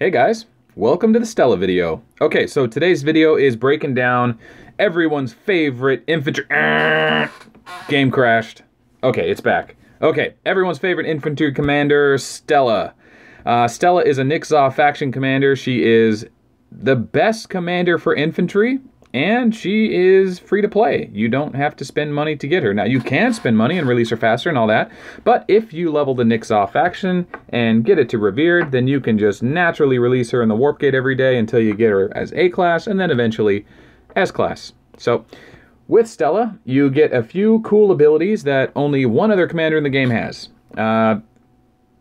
Hey guys, welcome to the Stella video. Okay, so today's video is breaking down everyone's favorite infantry... Game crashed. Okay, it's back. Okay, everyone's favorite infantry commander, Stella. Stella is a Nixoff faction commander. She is the best commander for infantry, and she is free to play. You don't have to spend money to get her. Now, you can spend money and release her faster and all that, but if you level the Nixoff faction and get it to Revered, then you can just naturally release her in the Warp Gate every day until you get her as A-class and then eventually S-class. So, with Stella, you get a few cool abilities that only one other commander in the game has.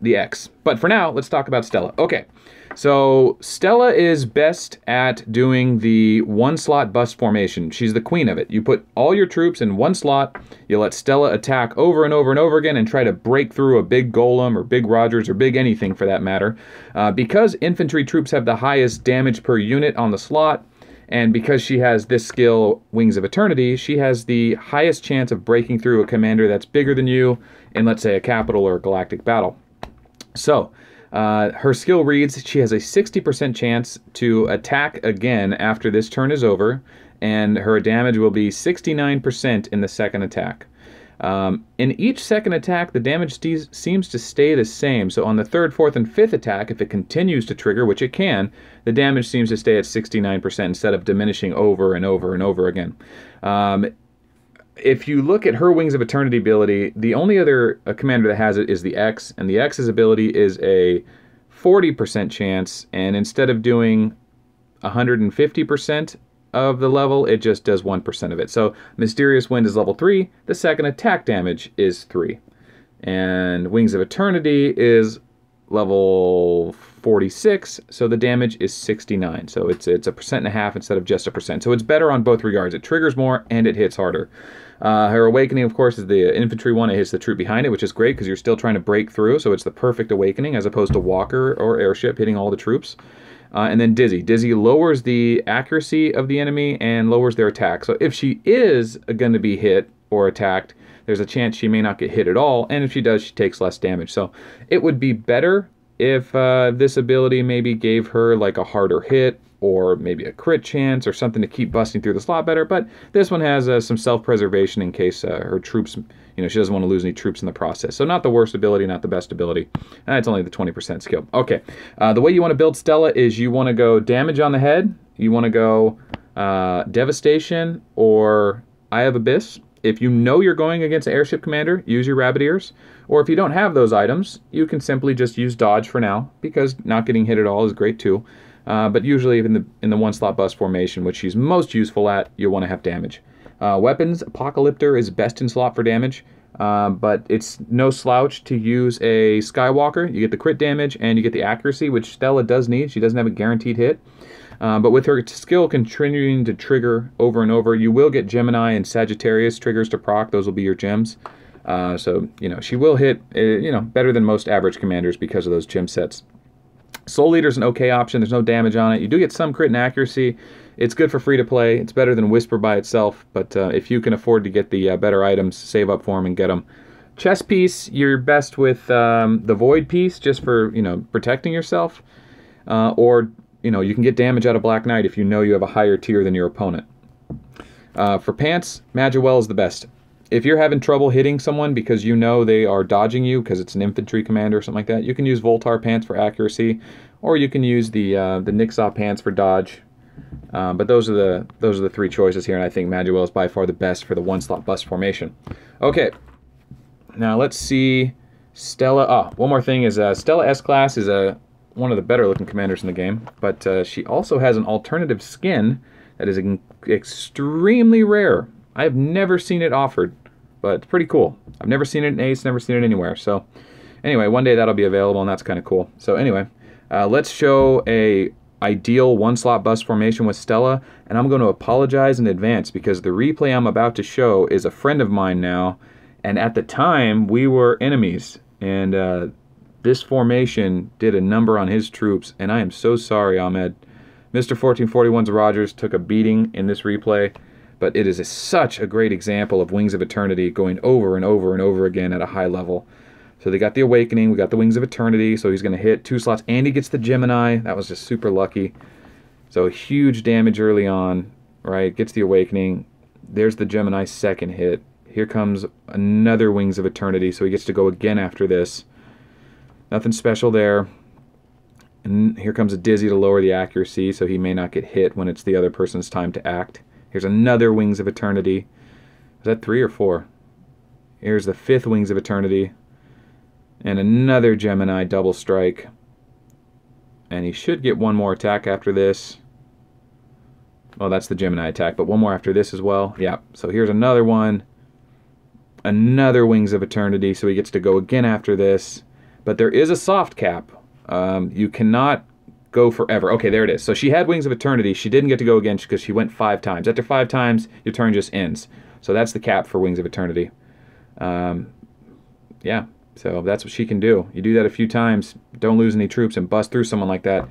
The X. But for now, let's talk about Stella. Okay. So, Stella is best at doing the one-slot bust formation. She's the queen of it. You put all your troops in one slot, you let Stella attack over and over and over again and try to break through a big golem or big Rogers or big anything for that matter. Because infantry troops have the highest damage per unit on the slot, and because she has this skill, Wings of Eternity, she has the highest chance of breaking through a commander that's bigger than you in, let's say, a capital or a galactic battle. So, her skill reads, she has a 60% chance to attack again after this turn is over, and her damage will be 69% in the second attack. In each second attack, the damage seems to stay the same, so on the third, fourth, and fifth attack, if it continues to trigger, which it can, the damage seems to stay at 69% instead of diminishing over and over and over again. If you look at her Wings of Eternity ability, the only other commander that has it is the X, and the X's ability is a 40% chance, and instead of doing 150% of the level, it just does 1% of it. So Mysterious Wind is level 3, the second attack damage is 3. And Wings of Eternity is level 46, so the damage is 69. So it's a 1.5% instead of just a percent. So it's better on both regards. It triggers more and it hits harder. Her Awakening, of course, is the infantry one. It hits the troop behind it, which is great because you're still trying to break through, so it's the perfect awakening as opposed to Walker or Airship hitting all the troops. And then Dizzy. Dizzy lowers the accuracy of the enemy and lowers their attack. So if she is going to be hit or attacked, there's a chance she may not get hit at all, and if she does, she takes less damage. So it would be better if this ability maybe gave her like a harder hit or maybe a crit chance or something to keep busting through the slot better, but this one has some self-preservation in case her troops, she doesn't want to lose any troops in the process. So not the worst ability, not the best ability. It's only the 20% skill. Okay, the way you want to build Stella is you want to go damage on the head, you want to go devastation or Eye of Abyss. If you know you're going against an airship commander, use your rabbit ears. Or if you don't have those items, you can simply just use dodge for now, because not getting hit at all is great too. But usually in the one-slot bust formation, which she's most useful at, you want to have damage. Weapons, Apocalyptor is best in slot for damage, but it's no slouch to use a Skywalker. You get the crit damage and you get the accuracy, which Stella does need. She doesn't have a guaranteed hit. But with her skill continuing to trigger over and over, you will get Gemini and Sagittarius triggers to proc. Those will be your gems. So, she will hit, better than most average commanders because of those gem sets. Soul Leader's an okay option. There's no damage on it. You do get some crit and accuracy. It's good for free to play. It's better than Whisper by itself, but if you can afford to get the better items, save up for them and get them. Chess piece, you're best with the Void piece just for, protecting yourself. Or you can get damage out of Black Knight if you know you have a higher tier than your opponent. For pants, Magiwell is the best. If you're having trouble hitting someone because you know they are dodging you because it's an infantry commander or something like that, you can use Voltar pants for accuracy, or you can use the Nixoff pants for dodge. But those are the three choices here, and I think Magiwell is by far the best for the one-slot bust formation. Okay, now let's see Stella. One more thing is Stella S-Class is one of the better-looking commanders in the game, but she also has an alternative skin that is extremely rare. I have never seen it offered, but it's pretty cool. I've never seen it in Ace, never seen it anywhere. So anyway, one day that'll be available, and that's kind of cool. So anyway, let's show a ideal one-slot bust formation with Stella, and I'm going to apologize in advance because the replay I'm about to show is a friend of mine now, and at the time we were enemies, and this formation did a number on his troops, and I am so sorry, Ahmed. Mr. 1441's Rogers took a beating in this replay, but it is such a great example of Wings of Eternity going over and over and over again at a high level. So they got the Awakening, we got the Wings of Eternity, so he's going to hit 2 slots, and he gets the Gemini. That was just super lucky. So huge damage early on, right? Gets the Awakening. There's the Gemini second hit. Here comes another Wings of Eternity, so he gets to go again after this. Nothing special there. And here comes a Dizzy to lower the accuracy, so he may not get hit when it's the other person's time to act. Here's another Wings of Eternity. Is that 3 or 4? Here's the 5th Wings of Eternity. And another Gemini double strike. And he should get one more attack after this. Well, that's the Gemini attack, but one more after this as well. Yeah, so here's another one. Another Wings of Eternity, so he gets to go again after this. But there is a soft cap. You cannot go forever. Okay, there it is. So she had Wings of Eternity. She didn't get to go again because she went 5 times. After 5 times, your turn just ends. So that's the cap for Wings of Eternity. Yeah, so that's what she can do. You do that a few times, don't lose any troops, and bust through someone like that.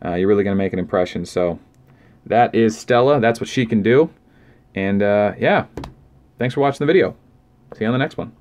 You're really going to make an impression. So that is Stella. That's what she can do. And yeah, thanks for watching the video. See you on the next one.